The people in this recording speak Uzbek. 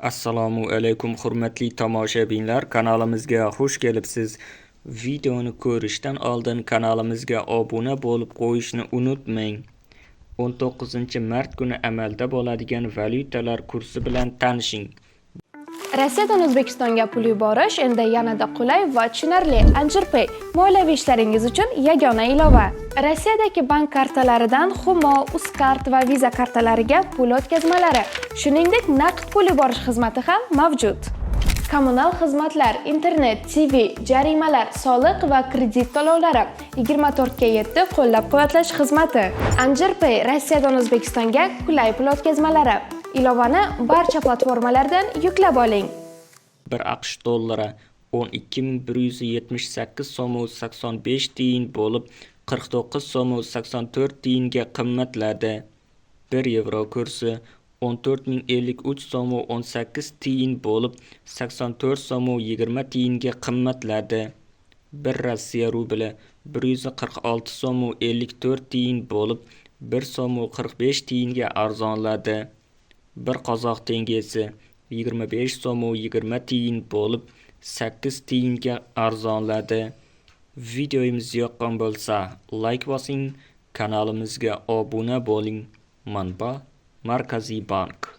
Assalomu alaykum hurmatli tomoshabinlar, kanalimizga xush kelibsiz. Videoni ko'rishdan oldin kanalimizga obuna bo'lib qo'yishni unutmang. 19-mart kuni amalda bo'ladigan valyutalar kursi bilan tanishing. Rossiyadan O'zbekistonga pul yuborish endi yanada qulay va tushunarli. Anjirpay moliyaviy ishlaringiz uchun yagona ilova. Rossiyadagi bank kartalaridan Humo, Uzcard va Visa kartalariga pul o'tkazmalari, shuningdek naqd pul yuborish xizmati ham mavjud. Kommunal xizmatlar, internet, TV, jarimalar, soliq va kredit to'lovlari 24/7 qo'llab-quvvatlash xizmati. Anjirpay Rossiyadan O'zbekistonga qulay pul o'tkazmalari. Ilovani barcha platformalardan yuklab oling. 1 AQSh dollari 12.178 tiyin bo'lib 49.84 tiyinga qimmatladi. 1 yevro kursi 14.053.18 tiyin bo'lib 84.20 tiyinga qimmatladi. 1 Rossiya rubli 146.54 tiyin bo'lib 1.45 tiyinga arzonladi. 1 qozoq tengesi 25.20 tiyin bo'lib 8 tiyinga arzonladi. Videomiz yoqqan bo'lsa, like bosing, kanalimizga obuna bo'ling. Manba Markaziy bank.